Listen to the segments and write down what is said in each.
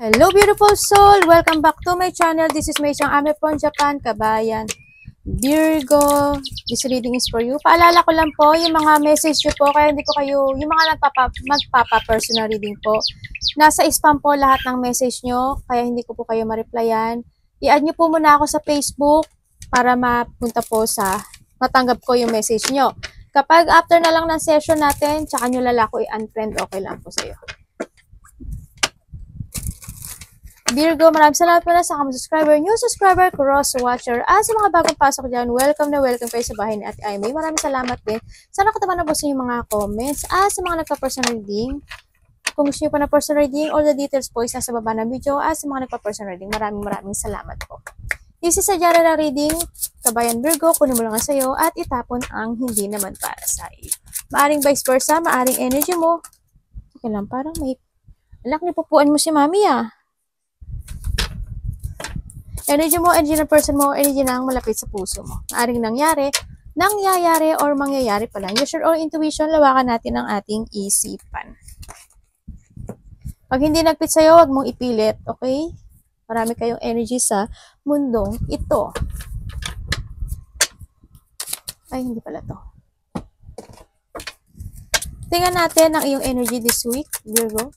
Hello beautiful soul! Welcome back to my channel. This is Mei Chang Ame from Japan, Kabayan. Virgo, this reading is for you. Paalala ko lang po, yung mga message nyo po, kaya hindi ko kayo, yung mga magpapa-personal reading po, nasa spam po lahat ng message nyo, kaya hindi ko po kayo ma-replyan. I-add nyo po muna ako sa Facebook para mapunta po sa, matanggap ko yung message nyo. Kapag after na lang ng session natin, tsaka nyo lalako i-unfriend, okay lang po sa'yo. Virgo, maraming salamat po na sa mga subscriber, new subscriber, cross-watcher, at sa mga bagong pasok dyan, welcome na welcome kayo sa bahay ni Ate Aimee. Maraming salamat din. Sana nakataman na po sa inyong mga comments, at sa mga nagpa-personal reading. Kung gusto nyo po na personal reading, all the details po is nasa baba ng video, at sa mga nagpa-personal reading, maraming salamat po. This is a general reading, Kabayan Virgo, kunin mo lang sa'yo, at itapon ang hindi naman para sa iyo. Maaring vice versa, maaring energy mo. Okay lang, parang may, alak, nipupuan mo si mami Energy mo, energy ng person mo, energy na ang malapit sa puso mo. Maaring nangyayari or mangyayari pa lang. Use your own intuition, lawakan natin ang ating isipan. Pag hindi nagpit sa'yo, huwag mong ipilit, okay? Marami kayong energy sa mundong ito. Ay, hindi pala to. Tingnan natin ang iyong energy this week, Virgo.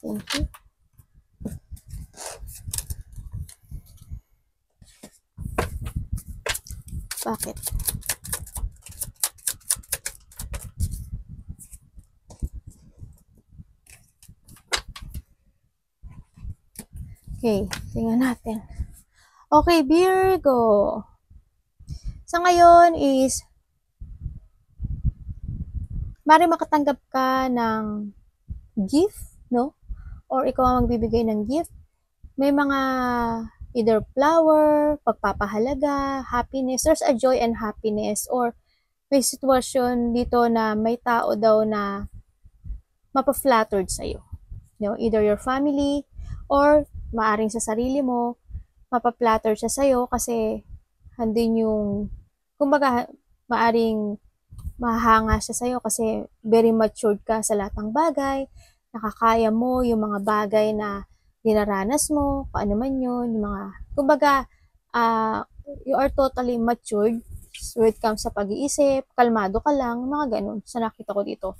Thank you. Bakit? Okay, tingnan natin. Okay, Virgo. Sa ngayon is, maaari makatanggap ka ng gift, no? Or ikaw ang magbibigay ng gift. May mga either flower, pagpapahalaga, happiness. There's a joy and happiness. Or may sitwasyon dito na may tao daw na mapa-flattered sa'yo. You know, either your family or maaring sa sarili mo, mapa-flatter siya sa'yo kasi handin yung, kumbaga, maaring mahanga siya sa'yo kasi very matured ka sa lahat ng bagay, nakakaya mo yung mga bagay na dinaranas mo, paano man yun, yung mga, kumbaga, you are totally matured when it comes sa pag-iisip, kalmado ka lang, mga ganun, sa nakita ko dito.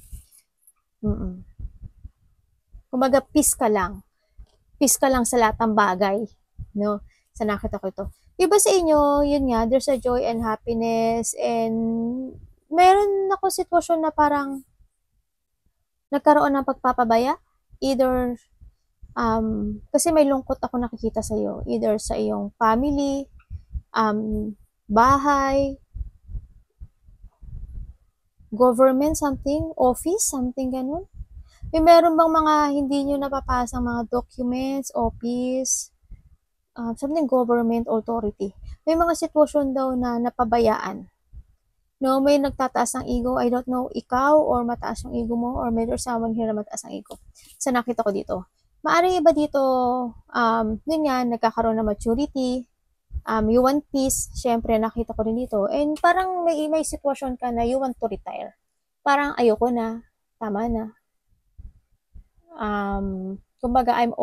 Kumbaga, peace ka lang sa lahat ng bagay, no, sa nakita ko ito. Iba sa inyo, yun nga, there's a joy and happiness, and meron ako sitwasyon na parang nagkaroon ng pagpapabaya, either kasi may lungkot ako nakikita sa iyo, either sa iyong family, bahay, government, something, office, something ganun. May meron bang mga hindi nyo napapasang mga documents, office, something government authority. May mga sitwasyon daw na napabayaan. No, may nagtataas ng ego. I don't know, ikaw or mataas yung ego mo, or may there's someone here na mataas ang ego. Sa nakita ko dito. Maaring iba dito, yun nga, nagkakaroon ng maturity, you want peace, syempre nakita ko rin dito, and parang may sitwasyon ka na you want to retire. Parang ayoko na, tama na. Kumbaga, I'm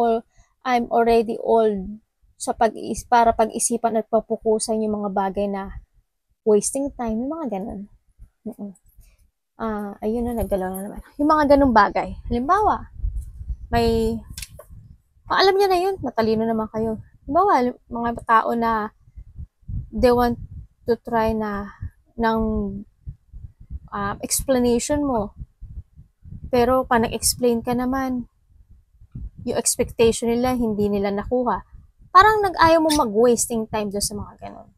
already old sa para pag-isipan at papukusan yung mga bagay na wasting time, yung mga ganun. Ayun na, naggalaw na naman. Yung mga ganung bagay. Halimbawa, may alam niya na yun, matalino naman kayo. Halimbawa, mga tao na they want to try na ng explanation mo. Pero pa nag-explain ka naman, yung expectation nila, hindi nila nakuha. Parang nag-ayaw mo mag-wasting time doon sa mga ganun.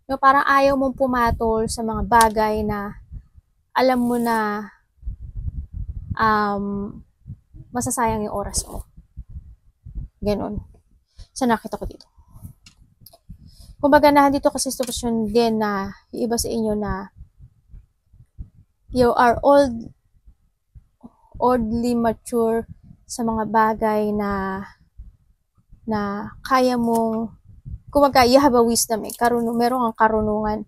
No, parang ayaw mong pumatol sa mga bagay na alam mo na masasayang yung oras mo. Ganon. Sa nakita ko dito. Kumbaga na dito kasi sitwasyon din na iba sa inyo na you are oldly mature sa mga bagay na kaya mong, kumbaga you have a wisdom, meron kang karunungan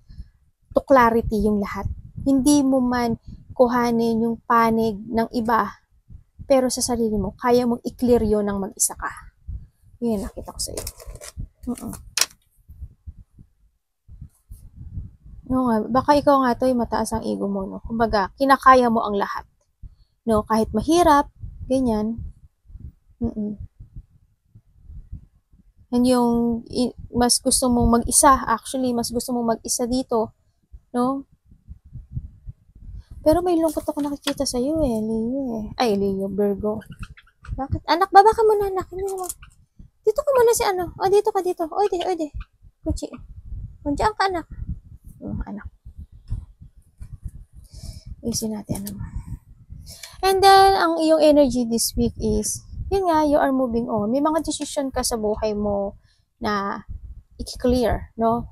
to clarity yung lahat. Hindi mo man kuhanin yung panig ng iba pero sa sarili mo, kaya mong i-clear yun ng mag-isa ka. Yun, nakita ko sa'yo. No, baka ikaw nga to, mataas ang ego mo, no? Kumbaga, kinakaya mo ang lahat. No, kahit mahirap, ganyan. And yung mas gusto mong mag-isa, actually, mas gusto mong mag-isa dito, no? Pero may lungkot ako nakikita sa iyo Leo Ay, Leo, Virgo. Bakit? Anak, baba ka muna, anak. Hindi naman. Dito ka muna si ano. O, dito ka dito. Oy, de. Kuchi. Diyan ka, anak. Anak. Isin natin, ano. And then, ang iyong energy this week is, yun nga, you are moving on. May mga decision ka sa buhay mo na i-clear, no?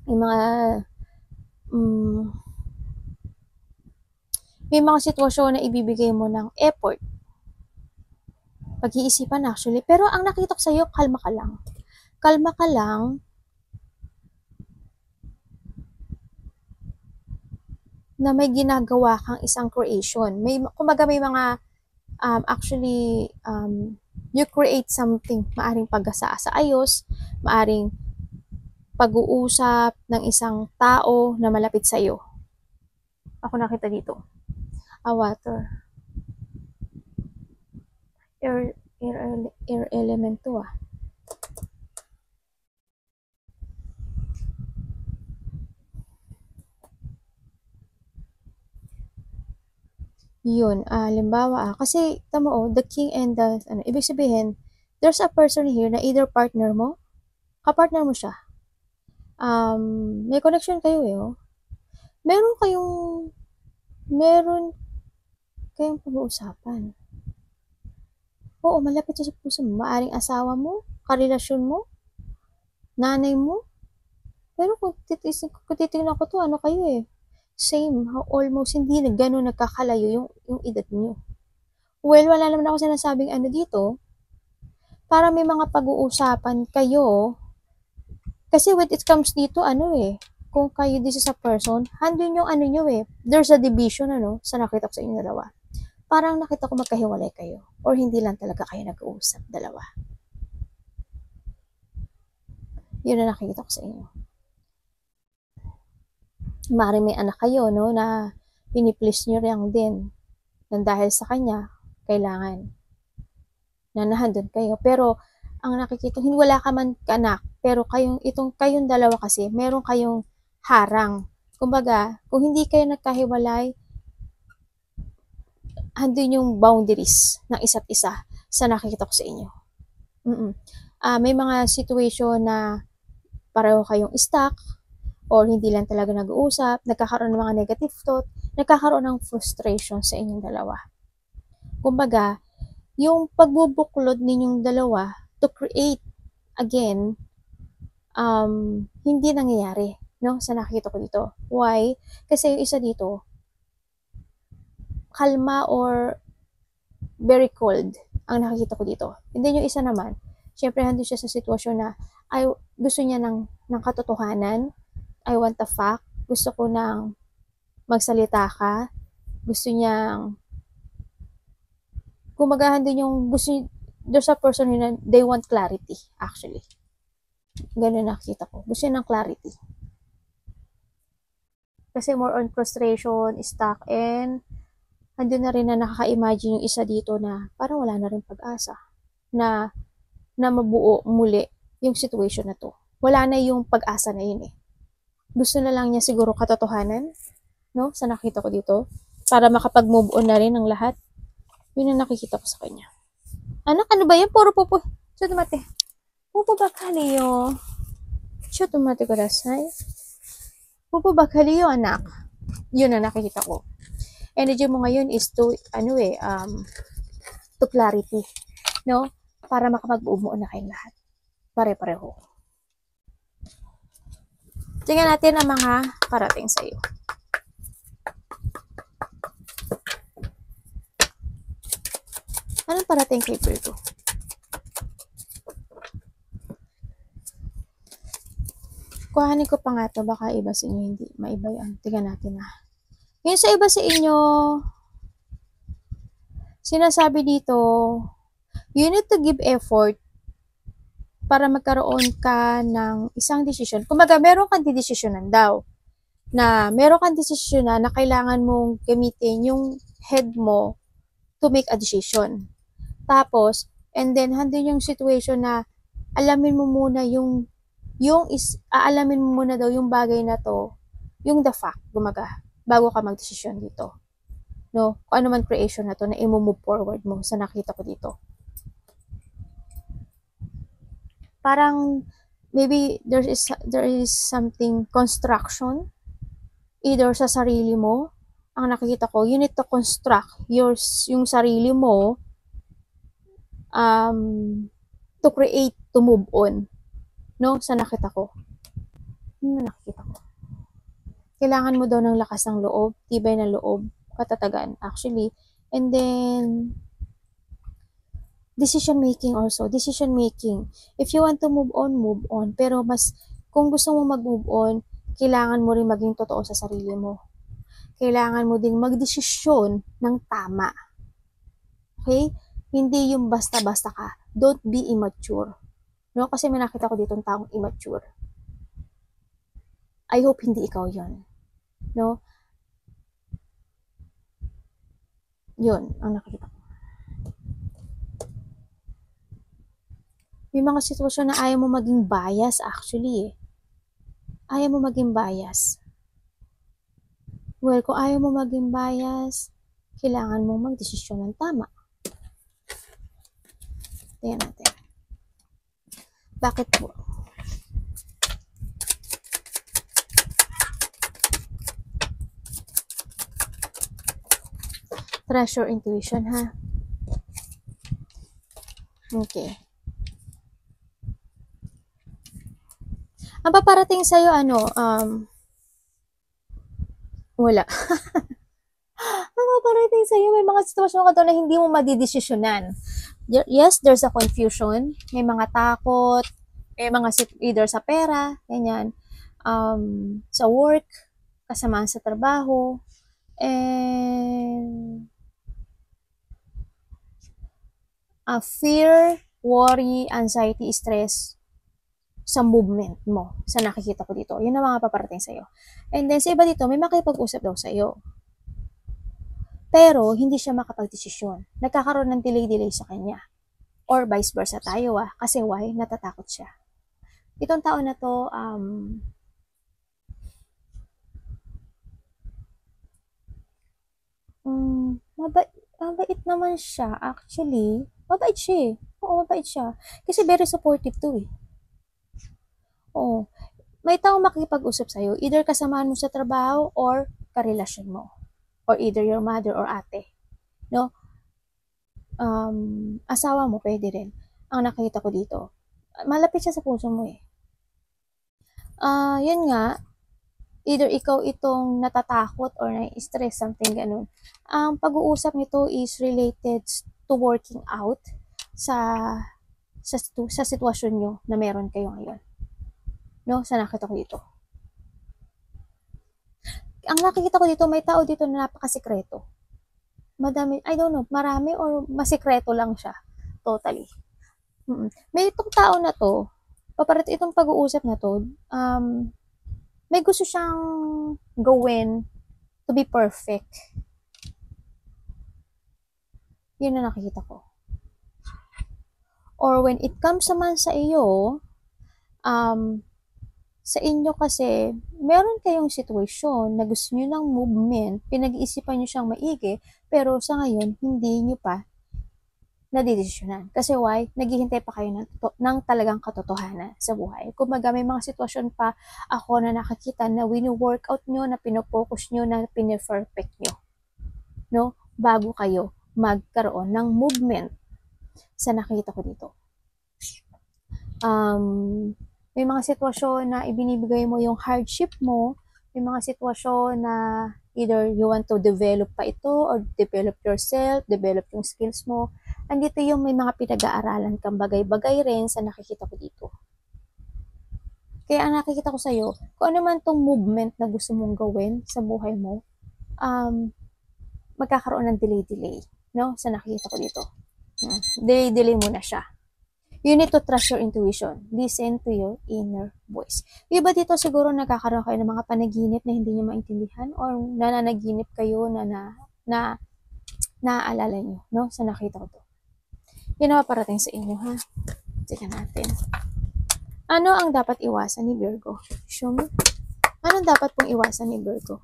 May mga, may mga sitwasyon na ibibigay mo ng effort. Pag-iisipan actually. Pero ang nakita ko sa'yo, kalma ka lang. Kalma ka lang. Na may ginagawa kang isang creation. Kumbaga may mga, actually, you create something. Maaring pag-asa sa ayos, maaring pag-uusap ng isang tao na malapit sa iyo. Ako nakita dito. Water. Air element to Yun, halimbawa, kasi, tamo the king and the, ibig sabihin, there's a person here na either partner mo, kapartner mo siya. May connection kayo Meron kayong pag-uusapan. Oo, malapit sa puso mo. Maaring asawa mo, karelasyon mo, nanay mo. Pero kung titignan ko to, ano kayo same, almost hindi na gano'n nagkakalayo yung edad niyo. Well, wala naman ako sinasabing ano dito, para may mga pag-uusapan kayo, kasi when it comes dito, kung kayo this is a person, handun yung ano nyo there's a division sa nakita ko sa inyo dalawa. Parang nakita ko magkahiwalay kayo, or hindi lang talaga kayo nag-uusap, dalawa. Yun na nakita ko sa inyo. Maaaring may anak kayo, na piniplease nyo lang din. Nang dahil sa kanya, kailangan na nahandun kayo. Pero, ang nakikita, hindi wala ka man anak, pero kayong dalawa kasi, meron kayong harang. Kumbaga, kung hindi kayo nagkahiwalay, handun yung boundaries ng isa't isa sa nakikita ko sa inyo. May mga situation na pareho kayong stuck, or hindi lang talaga nag-uusap, nagkakaroon ng mga negative thought, nagkakaroon ng frustration sa inyong dalawa. Kumbaga, yung pagbubuklod ninyong dalawa to create again, hindi nangyayari, sa nakikita ko dito. Why? Kasi yung isa dito, kalma or very cold ang nakikita ko dito. Hindi yung isa naman, syempre handun siya sa sitwasyon na gusto niya ng katotohanan, I want a fact, gusto ko nang magsalita ka, gusto niyang, kumagahan din yung, there's a person na they want clarity, actually. Ganun nakita ko. Gusto niya ng clarity. Kasi more on frustration, stuck, and andun na rin na nakaka-imagine yung isa dito na parang wala na rin pag-asa na mabuo muli yung situation na to. Wala na yung pag-asa na yun Gusto na lang niya siguro katotohanan, sa nakita ko dito, para makapag-move on na rin ang lahat. Yun ang nakikita ko sa kanya. Anak, ano ba yan? Puro pupo. Chutumate. Pupo bakali yo. Chutumate kudasai. Pupo bakali yo, anak. Yun ang nakikita ko. Energy mo ngayon is to, to clarity. Para makapag-move on na kayong lahat. Pare-pareho. Tingnan natin ang mga parating sa iyo. Anong parating kay Virgo? Kuhanin ko pa nga ito, baka iba sa inyo hindi maiba yan. Tingnan natin Ngayon sa iba sa inyo, Sinasabi dito, you need to give effort para magkaroon ka ng isang desisyon. Kumbaga, meron kang didesisyonan daw. Meron kang desisyonan na kailangan mong gamitin yung head mo to make a decision. Tapos, and then, handin yung situation na alamin mo muna aalamin mo muna daw yung bagay na to, yung the fact, gumaga, bago ka magdesisyon dito. No? Kung ano man creation na to na i-move forward mo sa nakita ko dito. Parang, maybe there is something construction, either sa sarili mo, ang nakikita ko, you need to construct yung sarili mo to create, to move on. No? Sa nakita ko. Nakikita ko. Kailangan mo daw ng lakas ng loob, tibay ng loob, katatagan, actually. And then, decision making also. Decision making. If you want to move on, move on. Pero kung gusto mo mag-move on, kailangan mo rin maging totoo sa sarili mo. Kailangan mo ding magdesisyon ng tama. Okay? Hindi yung basta-basta ka. Don't be immature. No? Kasi may nakita ko dito ng taong immature. I hope hindi ikaw yon. No? Yun, ang nakita ko. May mga sitwasyon na ayaw mo maging bias actually. Ayaw mo maging bias. Well, kung ayaw mo maging bias, kailangan mo magdesisyon ng tama. Tingnan natin. Bakit po? Treasure intuition, ha? Okay. Ang paparating sa'yo, wala. Ang paparating sa'yo, may mga sitwasyon ka to na hindi mo madidesisyonan. Yes, there's a confusion. May mga takot. May mga either sa pera, ganyan. Sa work, kasamaan sa trabaho. And fear, worry, anxiety, stress sa movement mo, sa nakikita ko dito. Yun ang mga paparating sa'yo. And then, sa iba dito, may makipag-usap daw sa'yo. Pero, hindi siya makapag-desisyon. Nagkakaroon ng delay sa kanya. Or vice versa tayo, Kasi why? Natatakot siya. Itong tao na to, mabait naman siya, actually. Mabait siya eh. Oo, mabait siya. Kasi very supportive to eh. Oo. May taong makikipag-usap sa'yo, either kasamahan mo sa trabaho or karelasyon mo. Or either your mother or ate. No? Asawa mo, pwede rin. Ang nakita ko dito. Malapit siya sa puso mo eh. Yun nga, either ikaw itong natatakot or na-stress, something ganun. Ang pag-uusap nito is related to working out sa sitwasyon nyo na meron kayo ngayon. No? Sa nakita ko dito. Ang nakikita ko dito, may tao dito na napakasikreto. Madami, I don't know, marami or masikreto lang siya. Totally. May itong tao na to, paparat itong pag-uusap na to, may gusto siyang gawin to be perfect. Yun na nakikita ko. Or when it comes naman sa iyo, sa inyo kasi, meron kayong sitwasyon na gusto nyo ng movement, pinag-iisipan nyo siyang maigi, pero sa ngayon, hindi nyo pa nadidesisyonan. Kasi why? Naghihintay pa kayo ng talagang katotohanan sa buhay. Kumbaga, may mga sitwasyon pa ako na nakakita na wini-workout nyo, na pinofocus nyo, na piniperfect nyo. No? Bago kayo magkaroon ng movement sa nakita ko dito. May mga sitwasyon na ibinibigay mo yung hardship mo, may mga sitwasyon na either you want to develop pa ito or develop yourself, develop yung skills mo. Andito yung may mga pinag-aaralan kang bagay-bagay rin sa nakikita ko dito. Kaya ang nakikita ko sa'yo, kung ano man tong movement na gusto mong gawin sa buhay mo, magkakaroon ng delay. no? Sa nakikita ko dito. Delay muna siya. You need to trust your intuition. Listen to your inner voice. Iba dito siguro nagkakaroon kayo ng mga panaginip na hindi nyo maintindihan or nananaginip kayo na naaalala nyo, no? Sa nakita ko to. Yun ang parating sa inyo, ha? Tika natin. Ano ang dapat iwasan ni Virgo? Show me. Anong dapat pong iwasan ni Virgo?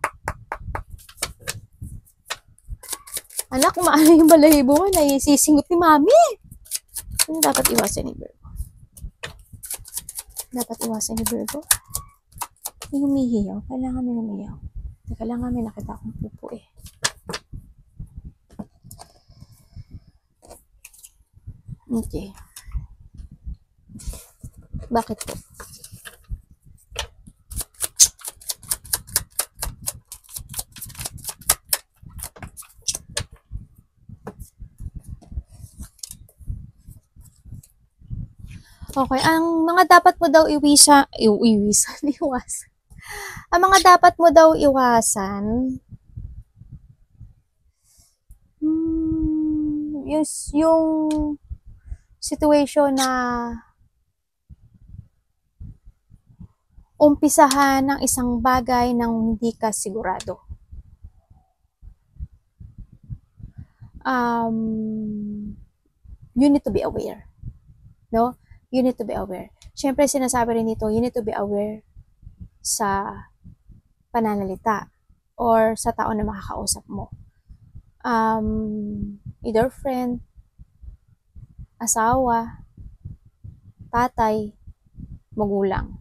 Anak, kumaano yung balahibo mo? Naisisingot ni Mami. Ano dapat iwasan ni Virgo? Dapat iwasan ni Virgo? May humihiyaw. Kailangan may humihiyaw. Kailangan may nakita akong pupo eh. Okay. Bakit po? Okay, ang mga dapat mo daw iwasan. Ang mga dapat mo daw iwasan, yung situation na umpisahan ng isang bagay nang hindi ka sigurado. You need to be aware. No? You need to be aware. Siyempre, sinasabi rin nito, you need to be aware sa pananalita or sa tao na makakausap mo. Either friend, asawa, tatay, magulang.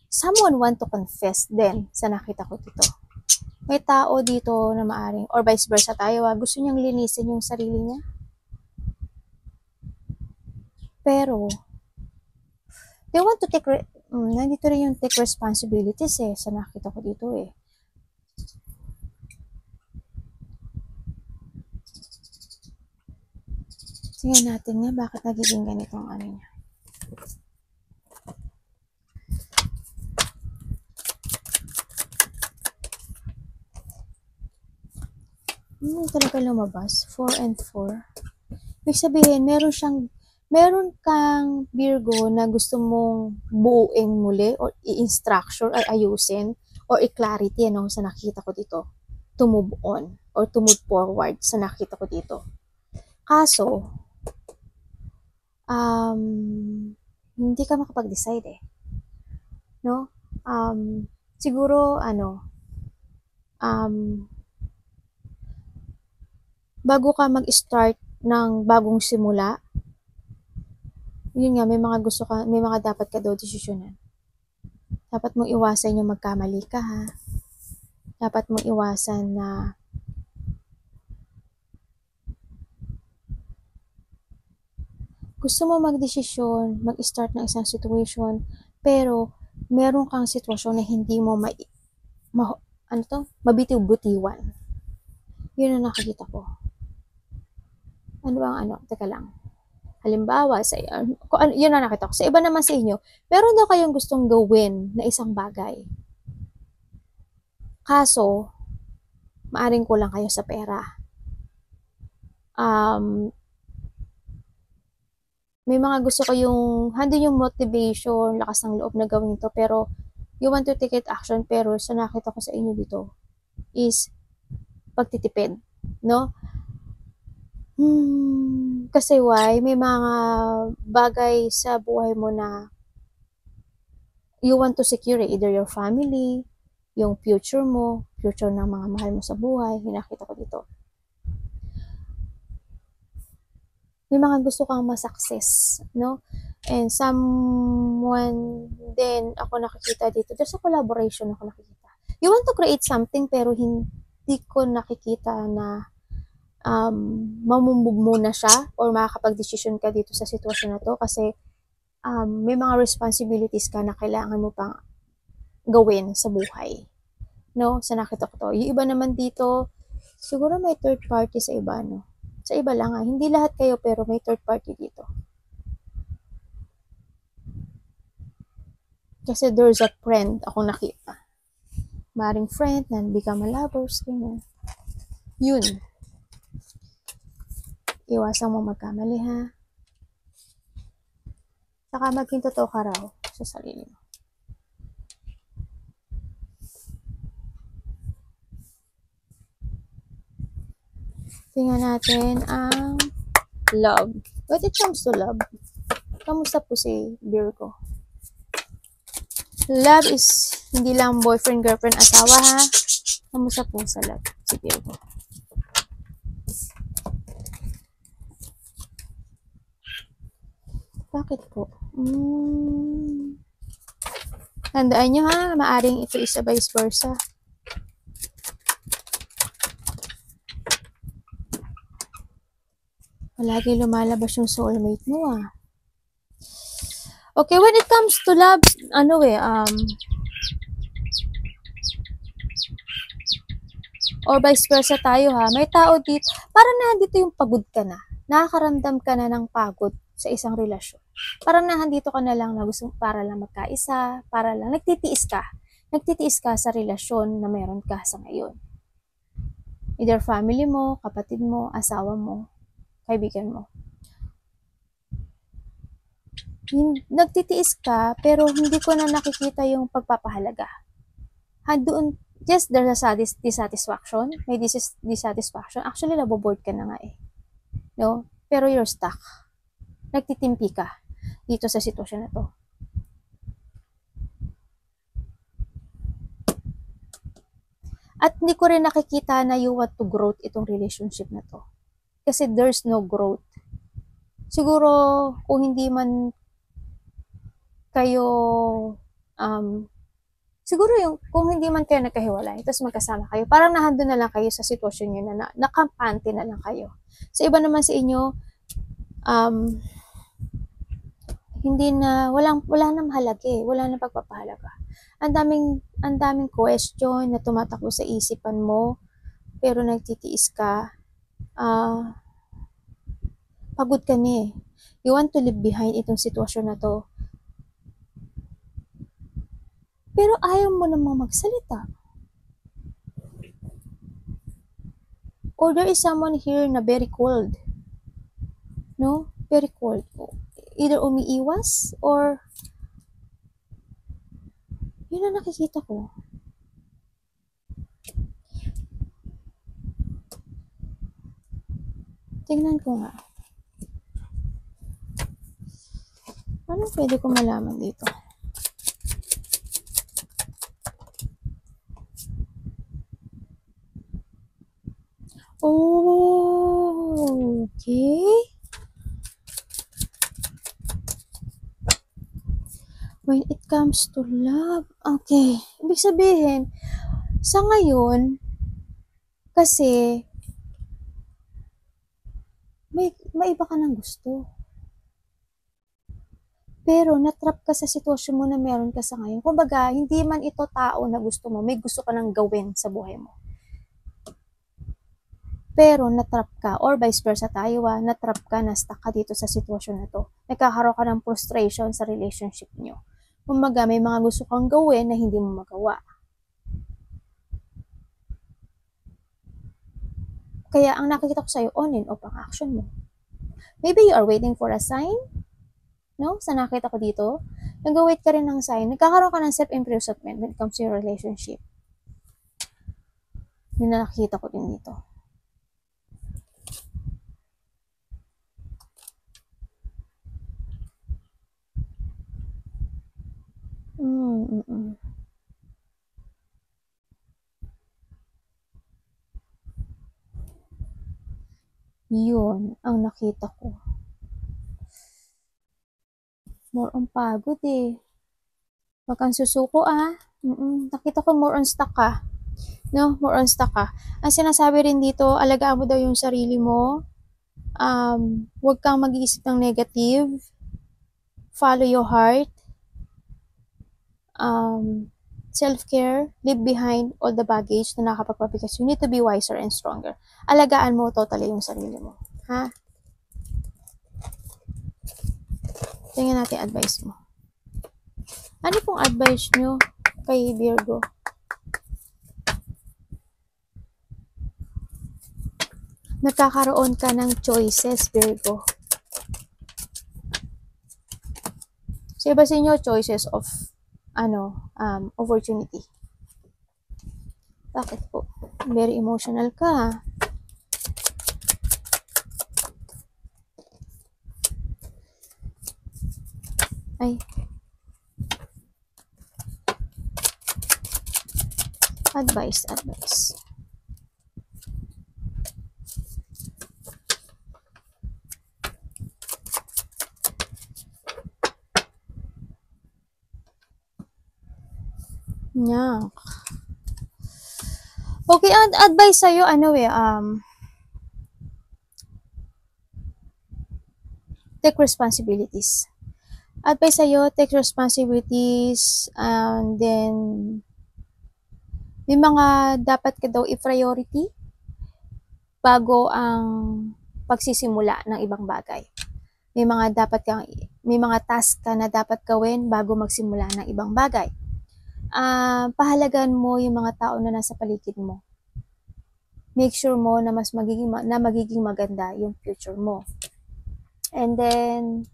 Someone want to confess din sa nakita ko dito. May tao dito na maaring, or vice versa tayo, gusto niyang linisin yung sarili niya. Pero, they want to take, nandito rin yung take responsibilities eh, sa nakita ko dito eh. Tingnan natin nga, bakit nagiging ganitong ano niya. Talaga lumabas. 4 and 4. Ibig sabihin, meron kang Virgo na gusto mong buuin muli or i-instruction ay ayusin or i-clarity ano, sa nakita ko dito. To move on or to move forward sa nakita ko dito. Kaso, hindi ka makapag-decide eh. No? Siguro, bago ka mag-start ng bagong simula, yun nga, may mga dapat ka daw desisyonan. Dapat mong iwasan yung magkamali ka, ha? Dapat mong iwasan na gusto mo mag-desisyon, mag-start ng isang situation, pero meron kang sitwasyon na hindi mo mabitiw-butiwan. Yun ang nakikita ko. Ano bang Teka lang. Halimbawa, yun ang nakita ko. Sa iba naman sa inyo, meron daw kayong gustong gawin na isang bagay. Kaso, maaring kulang kayo sa pera. May mga gusto kayong, handin yung motivation, lakas ng loob na gawin ito, pero you want to take it action, pero sa nakita ko sa inyo dito is pagtitipid, no? Kasi why? May mga bagay sa buhay mo na you want to secure either your family, yung future mo, future ng mga mahal mo sa buhay, hinakita ko dito. May mga gusto kang ma-success, no? And someone din ako nakikita dito. There's a collaboration ako nakikita. You want to create something pero hindi ko nakikita na mamumove muna siya or makakapag-decision ka dito sa sitwasyon na to kasi may mga responsibilities ka na kailangan mo pang gawin sa buhay. No? Sa nakita ko to. Yung iba naman dito, siguro may third party sa iba, no? Sa iba lang ha. Hindi lahat kayo pero may third party dito. Kasi there's a friend ako nakita. maring friend na become a lovers, ganyan. Yun. Iwasan mo magkamali, ha? Saka maging totoo ka raw sa sarili mo. Tingnan natin ang love. When it comes to love, kamusta po si Virgo? Love is hindi lang boyfriend, girlfriend, asawa, ha? Kamusta po sa love si Virgo? Bakit po? Tandaan nyo, ha? Maaring ito is a vice versa. Palagi lumalabas yung soulmate mo, ah. Okay, when it comes to love, or vice versa tayo, ha, may tao dito, parang nandito yung pagod ka na. Nakakaramdam ka na ng pagod sa isang relasyon. Parang nandito ka na lang na gusto para lang magkaisa, para lang nagtitiis ka. Nagtitiis ka sa relasyon na meron ka sa ngayon. Either family mo, kapatid mo, asawa mo, kaibigan mo. Nagtitiis ka, pero hindi ko na nakikita yung pagpapahalaga. Doon, just there's a dissatisfaction. May dissatisfaction. Actually, naboboard ka na nga, eh. No? Pero you're stuck. Nagtitimpi ka dito sa sitwasyon na to. At hindi ko rin nakikita na you want to grow itong relationship na to. Kasi there's no growth. Siguro, kung hindi man kayo, siguro kung hindi man kayo nagkahiwalay, tapos magkasama kayo, parang nandun na lang kayo sa sitwasyon nyo na nakampante na lang kayo. Sa iba naman sa inyo, hindi na, wala na mahalaga, eh. Wala na pagpapahalaga. Ang daming question na tumatakbo sa isipan mo, pero nagtitiis ka, pagod ka na, eh. You want to leave behind itong sitwasyon na to. Pero ayaw mo namang magsalita. Or there is someone here na very cold. No? Very cold. Either umiiwas or yun ang nakikita ko. Tingnan ko nga. Anong pwede ko malaman dito? Oh, okay. When it comes to love, okay. Ibig sabihin, sa ngayon, kasi, may iba ka ng gusto. Pero, natrap ka sa sitwasyon mo na meron ka sa ngayon. Kumbaga, hindi man ito tao na gusto mo, may gusto ka nang gawin sa buhay mo. Pero, natrap ka, or vice versa tayo, natrap ka, na-stuck ka dito sa sitwasyon na to. Nagkakaroon ka ng frustration sa relationship nyo. Kumbaga, may mga gusto kang gawin na hindi mo magawa. Kaya, ang nakikita ko sa'yo, on and off ang action mo. Maybe you are waiting for a sign, no? Sa nakita ko dito, nag-wait ka rin ng sign. Nagkakaroon ka ng self-improvement when it comes to your relationship. Yun na nakikita ko din dito. Yun ang nakita ko. More on pagod, eh. Wag kang susuko, Nakita ko more on stuck ka. No, more on stuck ka. Ang sinasabi rin dito, alagaan mo daw yung sarili mo. Wag kang mag-iisip ng negative. Follow your heart. Self-care, leave behind all the baggage na nakapagpabigas. You need to be wiser and stronger. Alagaan mo totally yung sarili mo. Ha? Tingnan natin advice mo. Ano pong advice nyo kay Virgo? nagkakaroon ka ng choices, Virgo. Sa iba sa inyo, choices of, opportunity. Bakit po? Very emotional ka. Ay. Advice. Nyak. Okay, advice sa'yo, take responsibilities. Advice sa'yo, take responsibilities, and then, may mga dapat ka daw i-priority bago ang pagsisimula ng ibang bagay. May mga task ka na dapat gawin bago magsimula ng ibang bagay. Pahalagan mo yung mga tao na nasa paligid mo. Make sure mo na magiging maganda yung future mo. And then,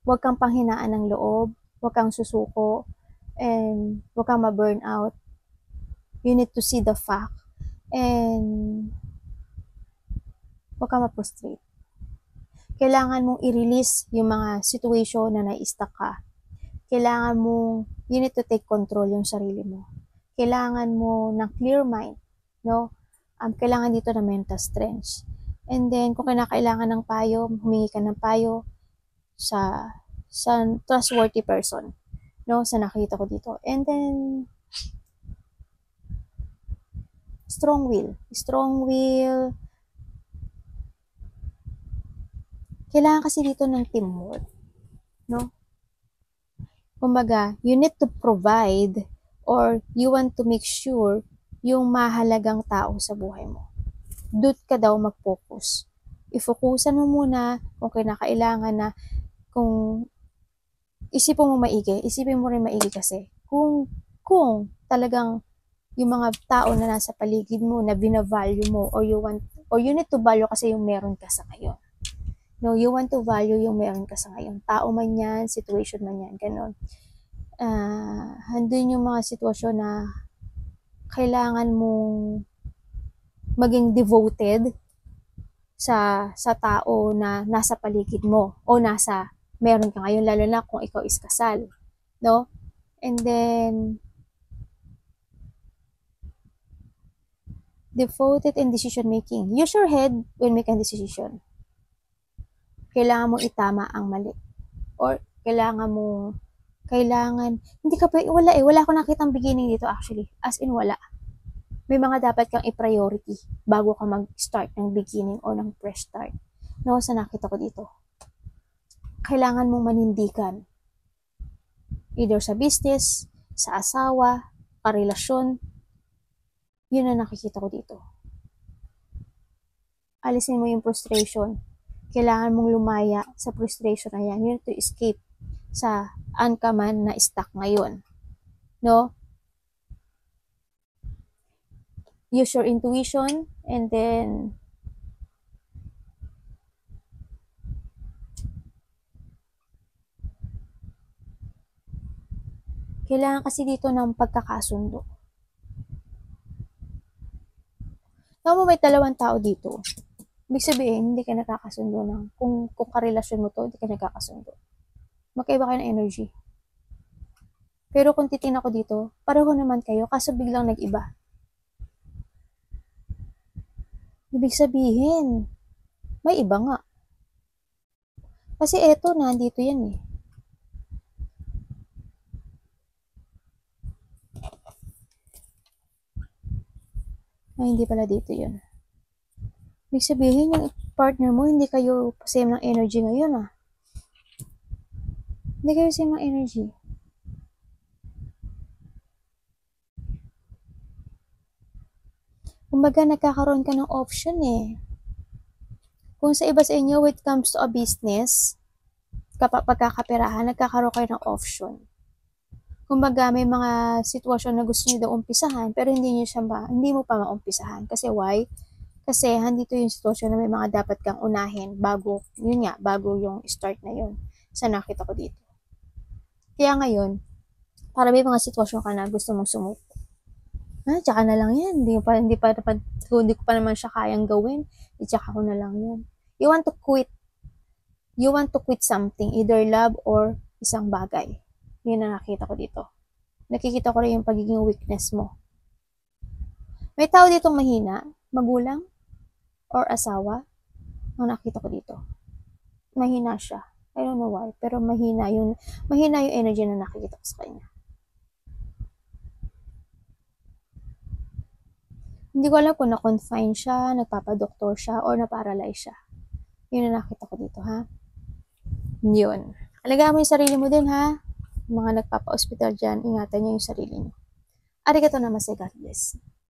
huwag kang panghinaan ng loob, huwag kang susuko, and huwag kang ma-burn out. You need to see the fact, and huwag kang ma-frustrate. Kailangan mong i-release yung mga situation na na-stuck ka. Kailangan mong, you need to take control yung sarili mo. Kailangan mo ng clear mind, no? Kailangan dito ng mental strength. And then, kung kinakailangan ng payo, humingi ka ng payo sa trustworthy person, no? Sa nakita ko dito. And then, strong will. Kailangan kasi dito ng teamwork, no? Kumbaga, you need to provide or you want to make sure yung mahalagang tao sa buhay mo. Doon ka daw mag-focus. I-focusan mo muna kung kinakailangan na, kung isipin mo rin maigi kasi kung talagang yung mga tao na nasa paligid mo na bina-value mo or you need to value kasi yung meron ka sa ngayon. No, you want to value yung meron ka sa ngayon. Tao man yan, situation man yan, ganun. Handun yung mga sitwasyon na kailangan mong maging devoted sa tao na nasa paligid mo o meron ka ngayon, lalo na kung ikaw is kasal, no? And then, devoted in decision making. Use your head when making decision. Kailangan mo itama ang mali. Or, wala akong nakitang beginning dito actually. As in, wala. May mga dapat kang i-priority bago ka mag-start ng beginning or ng fresh start. No, sa nakita ko dito. Kailangan mong manindigan. Either sa business, sa asawa, karelasyon. Yun ang nakikita ko dito. Alisin mo yung frustration. Kailangan mong lumaya sa frustration na yan. You need to escape sa uncommon na stuck ngayon. No? Use your intuition and then kailangan kasi dito ng pagkakasundo. Tama, may dalawang tao dito. Ibig sabihin, hindi ka nakakasundo kung karelasyon mo to, hindi ka nakakasundo. Magkaiba kayo ng energy. Pero kung titingnan ko dito, pareho naman kayo, kaso biglang nag-iba. Ibig sabihin, may iba nga. Kasi eto, nandito yan eh. Ay, hindi pala dito yun. Ibig sabihin, yung partner mo, hindi kayo same ng energy ngayon ah. Hindi kayo same ng energy. Kumbaga, nagkakaroon ka ng option eh. Kung sa iba sa inyo, when it comes to a business, kapag pagkakaperahan, nagkakaroon kayo ng option. Kumbaga, may mga sitwasyon na gusto niyo daw umpisahan, pero hindi mo pa maumpisahan. Kasi why? Kasi handito yung sitwasyon na may mga dapat kang unahin bago yung start na yun. Sa nakita ko dito. Kaya ngayon, para may mga sitwasyon ka na gusto mong sumuko. Tsaka na lang yan. Hindi ko pa naman siya kayang gawin. Tsaka ko na lang yan. You want to quit. You want to quit something, either love or isang bagay. Yun na nakita ko dito. Nakikita ko rin yung pagiging weakness mo. May tao ditong mahina, magulang, or asawa, ang nakita ko dito. Mahina siya. I don't know why, pero mahina yung energy na nakikita ko sa kanya. Hindi ko alam kung na-confine siya, nagpapadoktor siya, or na-paralyze siya. Yun na nakita ko dito, ha? Yun. Alagaan mo yung sarili mo din, ha? Mga nagpapa-hospital dyan, ingatan niyo yung sarili niyo. Arigato namaste, God bless.